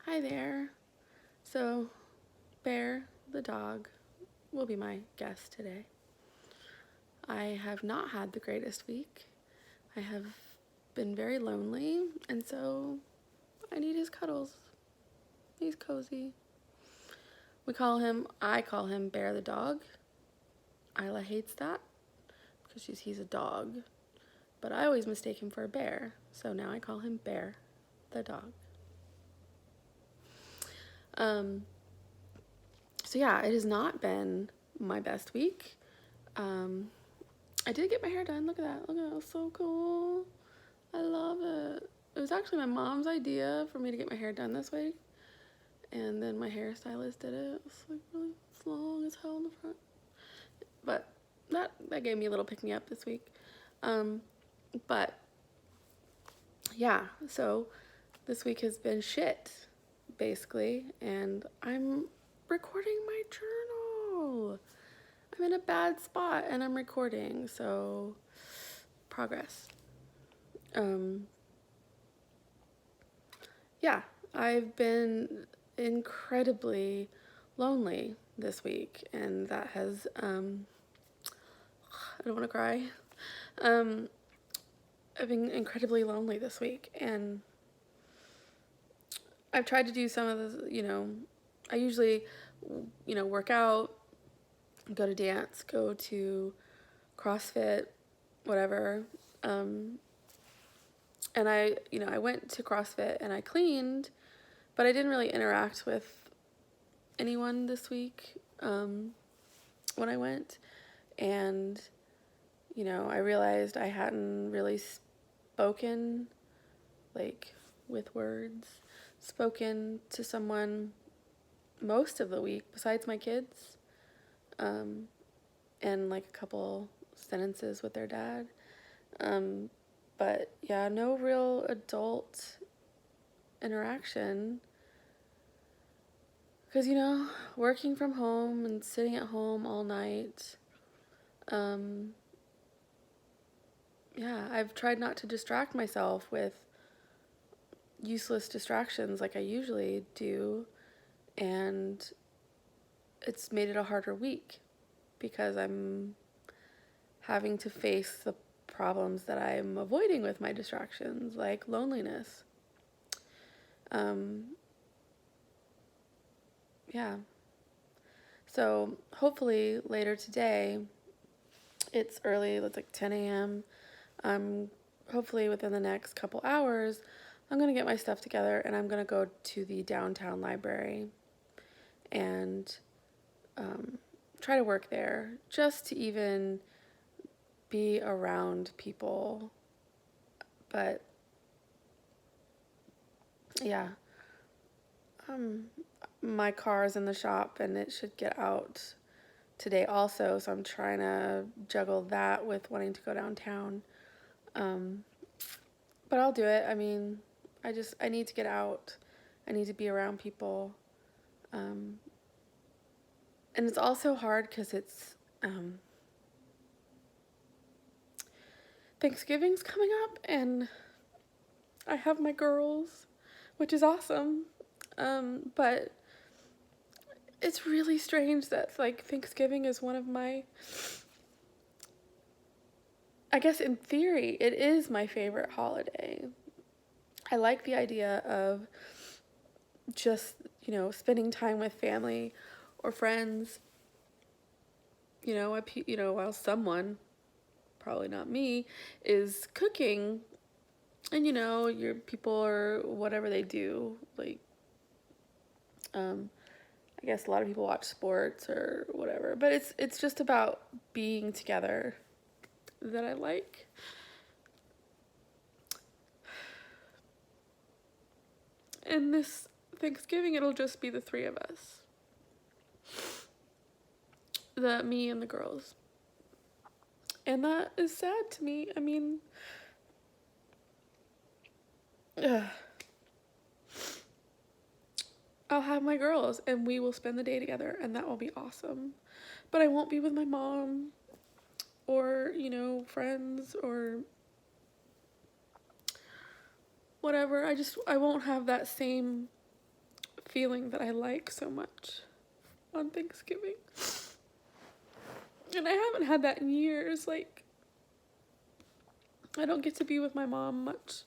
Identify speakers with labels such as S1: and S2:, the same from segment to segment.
S1: Hi there. So, Bear, the dog, will be my guest today. I have not had the greatest week. I have been very lonely, and so I need his cuddles. He's cozy. I call him Bear the dog. Isla hates that because he's a dog, but I always mistake him for a bear, so now I call him Bear the dog. Um, so yeah, it has not been my best week. I did get my hair done. Look at that. Look at that. It's so cool. I love it. It was actually my mom's idea for me to get my hair done this way. And then my hairstylist did it. It's like really long as hell in the front. But that gave me a little pick me up this week. But yeah, so this week has been shit, basically. And I'm recording my journal. I'm in a bad spot and I'm recording, so progress. Yeah, I've been incredibly lonely this week, and that has, I don't want to cry. I've been incredibly lonely this week, and I've tried to do some of the, I usually, work out, go to dance, go to CrossFit, whatever. And I went to CrossFit and I cleaned, but I didn't really interact with anyone this week when I went. And, I realized I hadn't really spoken, like, with words, spoken to someone most of the week besides my kids, and, like, a couple sentences with their dad. But, yeah, no real adult interaction. Because, working from home and sitting at home all night, yeah, I've tried not to distract myself with useless distractions like I usually do, and it's made it a harder week because I'm having to face the problems that I'm avoiding with my distractions, like loneliness. Yeah. So hopefully later today, it's early, it's like 10 a.m. Hopefully within the next couple hours, I'm going to get my stuff together and I'm going to go to the downtown library and try to work there just to even be around people. But yeah, my car's in the shop and it should get out today also, so I'm trying to juggle that with wanting to go downtown. But I'll do it. I mean, I need to get out. I need to be around people. And it's also hard because it's Thanksgiving's coming up and I have my girls, which is awesome. But it's really strange that, like, Thanksgiving is one of my, I guess in theory, it is my favorite holiday. I like the idea of just, spending time with family or friends, while someone, probably not me, is cooking. And, your people or whatever they do, like, I guess a lot of people watch sports or whatever, but it's just about being together that I like. And this Thanksgiving, it'll just be the three of us. Me and the girls. And that is sad to me. I mean, I'll have my girls and we will spend the day together and that will be awesome. But I won't be with my mom or, friends or whatever. I won't have that same feeling that I like so much on Thanksgiving. And I haven't had that in years. Like, I don't get to be with my mom much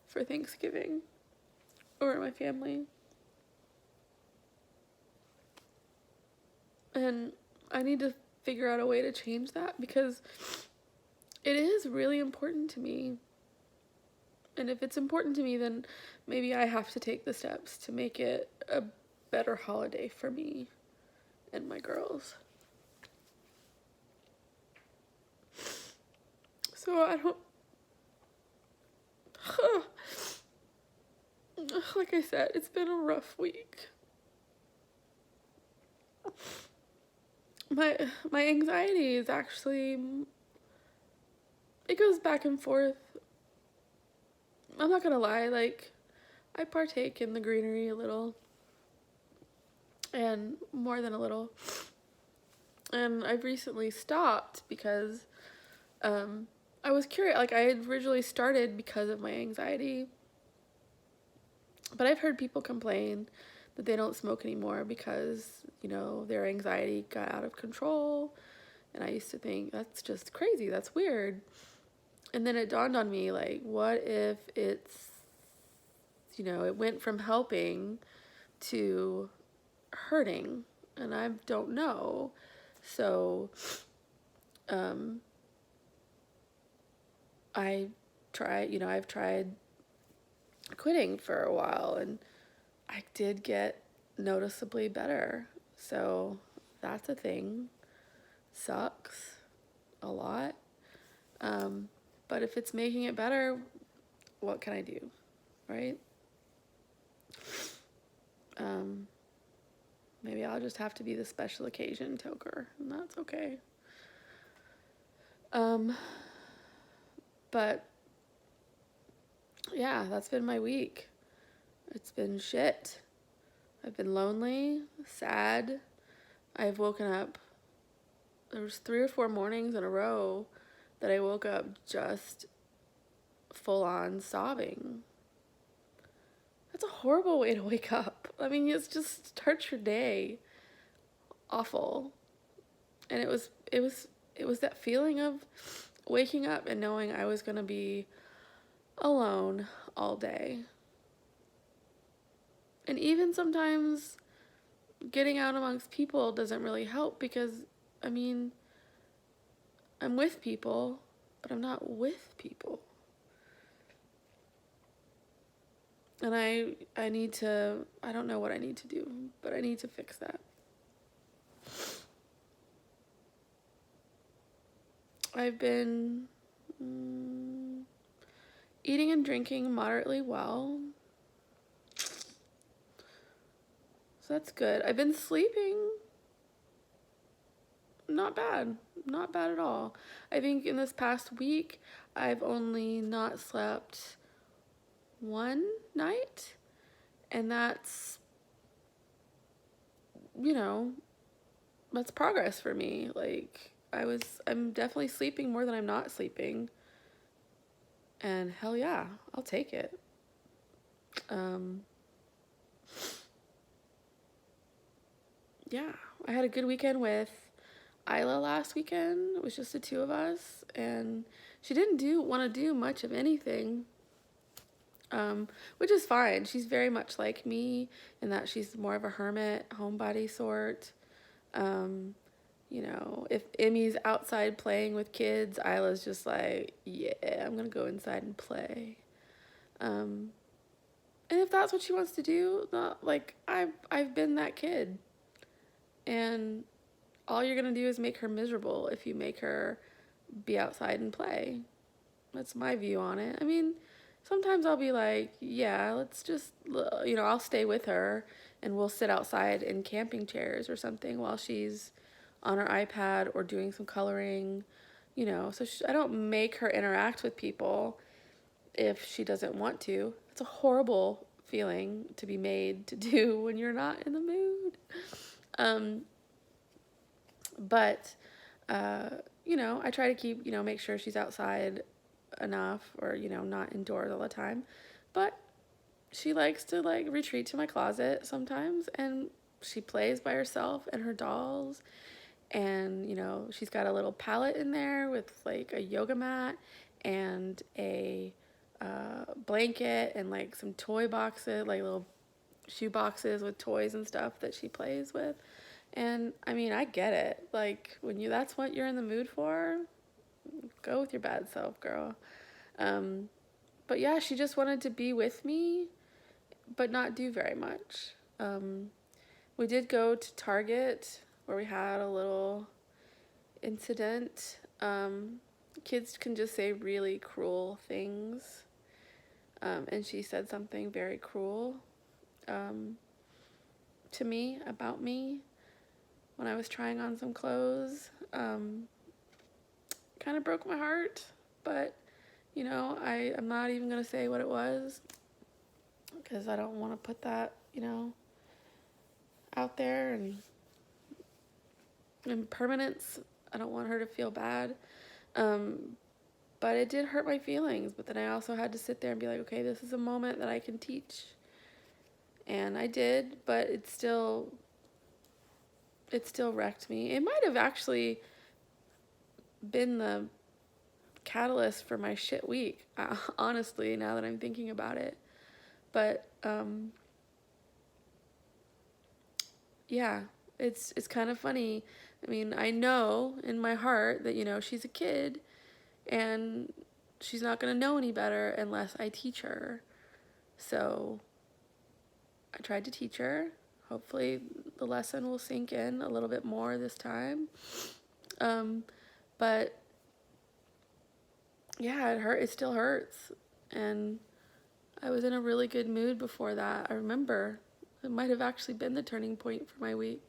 S1: for Thanksgiving or my family. And I need to figure out a way to change that because it is really important to me. And if it's important to me, then maybe I have to take the steps to make it a better holiday for me and my girls. So I don't... Like I said, it's been a rough week. My anxiety is actually... It goes back and forth. I'm not gonna lie, like, I partake in the greenery a little. And more than a little. And I've recently stopped because I was curious. Like, I had originally started because of my anxiety. But I've heard people complain that they don't smoke anymore because, you know, their anxiety got out of control. And I used to think, that's just crazy, that's weird. And then it dawned on me, like, what if it's, you know, it went from helping to hurting? And I don't know. So, I've tried quitting for a while, and I did get noticeably better. So that's a thing. Sucks a lot. But if it's making it better, what can I do, right? Maybe I'll just have to be the special occasion toker, and that's okay. But yeah, that's been my week. It's been shit. I've been lonely, sad. I've woken up, there was 3 or 4 mornings in a row that I woke up just full on sobbing. That's a horrible way to wake up. I mean, it just starts your day awful. And it was that feeling of waking up and knowing I was going to be alone all day. And even sometimes getting out amongst people doesn't really help because, I mean, I'm with people, but I'm not with people. And I need to, I don't know what I need to do, but I need to fix that. I've been eating and drinking moderately well. So that's good. I've been sleeping not bad. Not bad at all. I think in this past week, I've only not slept one night. And that's, you know, that's progress for me. Like, I'm definitely sleeping more than I'm not sleeping. And hell yeah, I'll take it. Yeah, I had a good weekend with Isla last weekend. It was just the 2 of us, and she didn't want to do much of anything, which is fine. She's very much like me in that she's more of a hermit, homebody sort. You know, if Emmy's outside playing with kids, Isla's just like, yeah, I'm gonna go inside and play. And if that's what she wants to do, not like I've been that kid. And all you're gonna do is make her miserable if you make her be outside and play. That's my view on it. I mean, sometimes I'll be like, yeah, let's just, you know, I'll stay with her and we'll sit outside in camping chairs or something while she's on her iPad or doing some coloring, you know. So I don't make her interact with people if she doesn't want to. It's a horrible feeling to be made to do when you're not in the mood. But, you know, I try to keep, you know, make sure she's outside enough or, you know, not indoors all the time. But she likes to like retreat to my closet sometimes, and she plays by herself and her dolls. And, you know, she's got a little pallet in there with like a yoga mat and a blanket and like some toy boxes, like little shoe boxes with toys and stuff that she plays with. And I mean, I get it. Like, when that's what you're in the mood for, go with your bad self, girl. Um, but yeah, she just wanted to be with me, but not do very much. We did go to Target where we had a little incident. Kids can just say really cruel things. And she said something very cruel to me about me when I was trying on some clothes. Kind of broke my heart, but you know, I'm not even going to say what it was because I don't want to put that, you know, out there and in permanence. I don't want her to feel bad. But it did hurt my feelings. But then I also had to sit there and be like, okay, this is a moment that I can teach. And I did, but it still wrecked me. It might have actually been the catalyst for my shit week, honestly, now that I'm thinking about it. But yeah, it's kind of funny. I mean, I know in my heart that, you know, she's a kid and she's not going to know any better unless I teach her. So I tried to teach her. Hopefully the lesson will sink in a little bit more this time. But yeah, it still hurts. And I was in a really good mood before that. I remember it might have actually been the turning point for my week.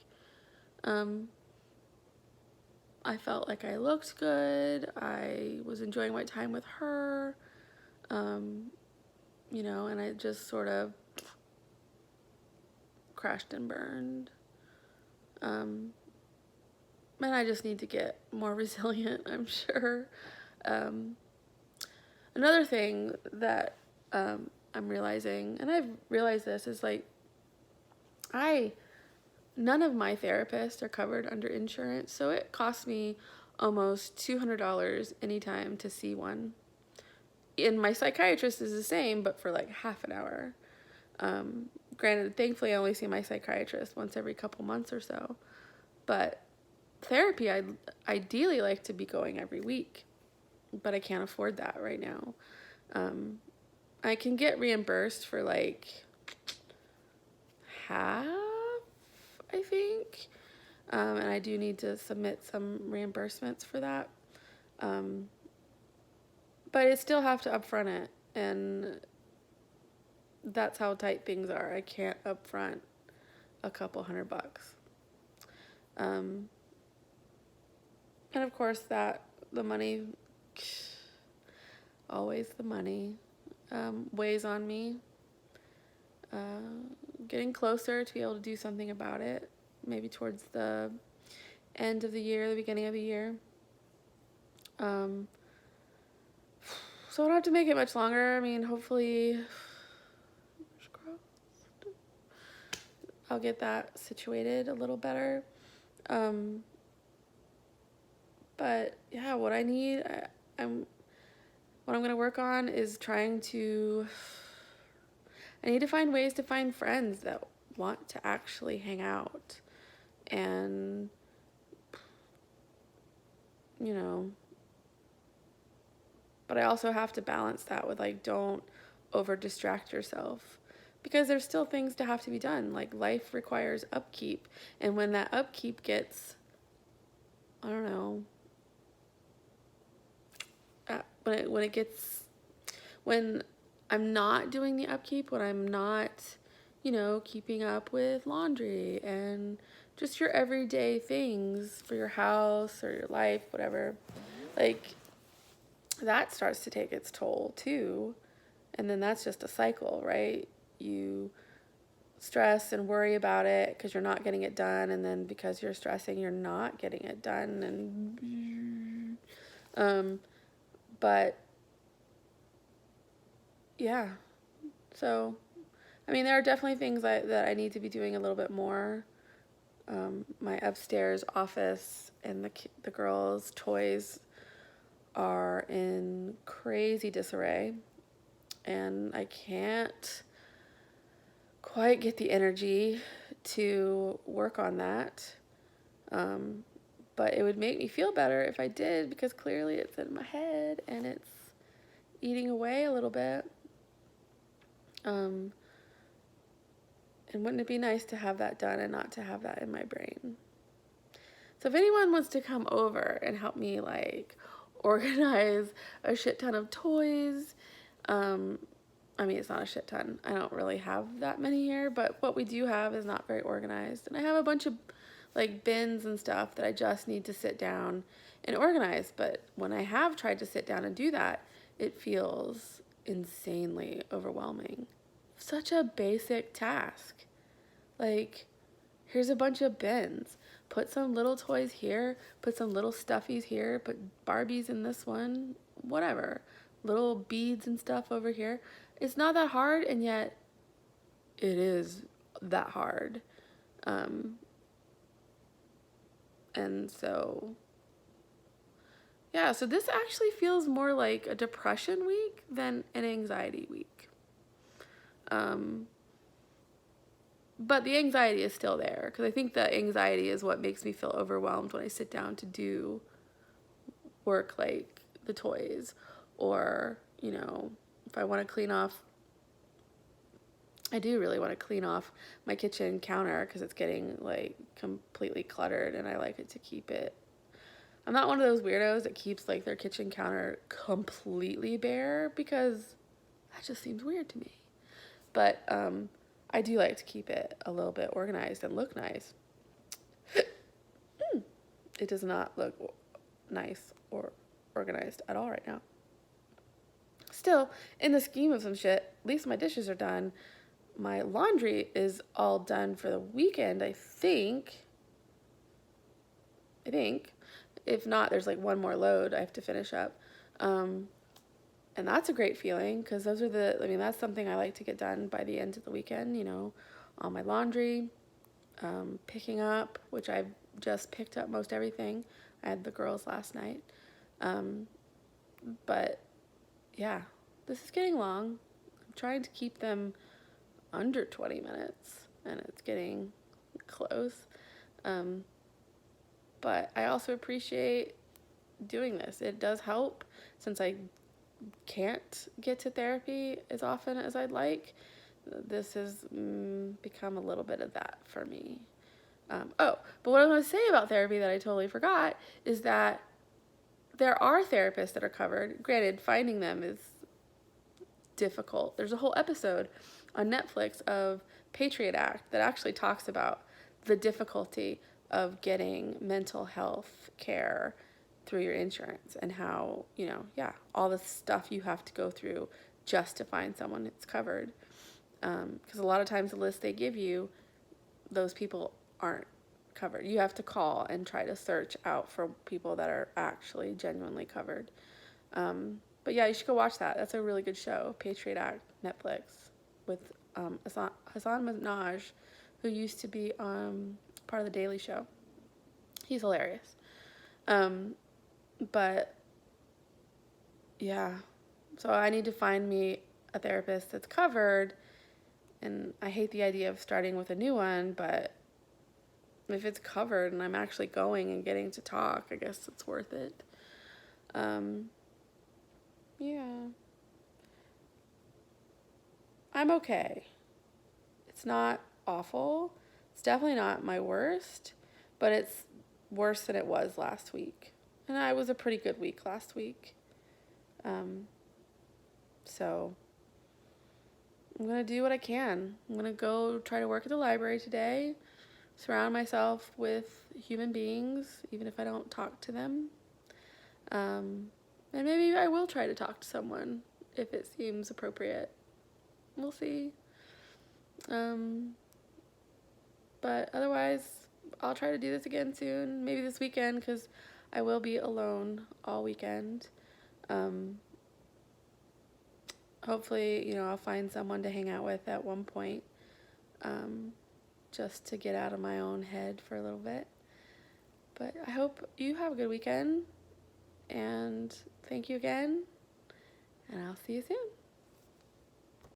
S1: I felt like I looked good. I was enjoying my time with her. You know, and I just sort of crashed and burned. And I just need to get more resilient, I'm sure. Another thing that I'm realizing, and I've realized this, is like none of my therapists are covered under insurance, so it costs me almost $200 anytime to see one. And my psychiatrist is the same, but for like half an hour. Granted, thankfully I only see my psychiatrist once every couple months or so. But therapy, I'd ideally like to be going every week, but I can't afford that right now. I can get reimbursed for like half, I think. And I do need to submit some reimbursements for that. But I still have to upfront it, and that's how tight things are. I can't upfront a couple $100. And of course the money, always the money, weighs on me. Getting closer to be able to do something about it, maybe towards the end of the year, the beginning of the year. So I don't have to make it much longer. I mean, hopefully, I'll get that situated a little better. But yeah, what I need, what I'm going to work on is I need to find ways to find friends that want to actually hang out. And, you know, but I also have to balance that with like, don't over distract yourself, because there's still things to have to be done. Like, life requires upkeep. And when that upkeep gets, I don't know, when I'm not doing the upkeep, when I'm not, you know, keeping up with laundry and just your everyday things for your house or your life, whatever, like, that starts to take its toll too. And then that's just a cycle, right? You stress and worry about it because you're not getting it done, and then because you're stressing, you're not getting it done. And but yeah, so I mean, there are definitely things that I need to be doing a little bit more. My upstairs office and the girls' toys are in crazy disarray, and I can't quite get the energy to work on that. But it would make me feel better if I did, because clearly it's in my head and it's eating away a little bit. And wouldn't it be nice to have that done and not to have that in my brain? So if anyone wants to come over and help me like organize a shit ton of toys, I mean, it's not a shit ton. I don't really have that many here, but what we do have is not very organized. And I have a bunch of like bins and stuff that I just need to sit down and organize. But when I have tried to sit down and do that, it feels insanely overwhelming. Such a basic task. Like, here's a bunch of bins. Put some little toys here, put some little stuffies here, put Barbies in this one, whatever. Little beads and stuff over here. It's not that hard, and yet it is that hard. And so, yeah, so this actually feels more like a depression week than an anxiety week. But the anxiety is still there, because I think the anxiety is what makes me feel overwhelmed when I sit down to do work like the toys, or, you know, if I want to clean off, I do really want to clean off my kitchen counter because it's getting like completely cluttered, and I like it to keep it. I'm not one of those weirdos that keeps like their kitchen counter completely bare, because that just seems weird to me. But I do like to keep it a little bit organized and look nice. It does not look nice or organized at all right now. Still, in the scheme of some shit, at least my dishes are done. My laundry is all done for the weekend, I think. If not, there's like one more load I have to finish up. And that's a great feeling, because that's something I like to get done by the end of the weekend, you know, all my laundry, picking up, which I've just picked up most everything. I had the girls last night. But yeah, this is getting long. I'm trying to keep them under 20 minutes, and it's getting close. But I also appreciate doing this. It does help, since I can't get to therapy as often as I'd like. This has become a little bit of that for me. But what I want to say about therapy that I totally forgot is that there are therapists that are covered. Granted, finding them is difficult. There's a whole episode on Netflix of Patriot Act that actually talks about the difficulty of getting mental health care through your insurance, and how, you know, all the stuff you have to go through just to find someone that's covered. Because a lot of times the list they give you, those people aren't covered. You have to call and try to search out for people that are actually genuinely covered. But yeah, you should go watch that. That's a really good show, Patriot Act, Netflix, with Hasan Minhaj, who used to be part of The Daily Show. He's hilarious. But yeah, so I need to find me a therapist that's covered, and I hate the idea of starting with a new one, but if it's covered and I'm actually going and getting to talk, I guess it's worth it. Yeah. I'm okay. It's not awful. It's definitely not my worst, but it's worse than it was last week. And it was a pretty good week last week. So I'm going to do what I can. I'm going to go try to work at the library today, surround myself with human beings, even if I don't talk to them. And maybe I will try to talk to someone if it seems appropriate. We'll see. But otherwise, I'll try to do this again soon. Maybe this weekend, because I will be alone all weekend. hopefully, you know, I'll find someone to hang out with at one point, just to get out of my own head for a little bit. But I hope you have a good weekend, and thank you again, and I'll see you soon.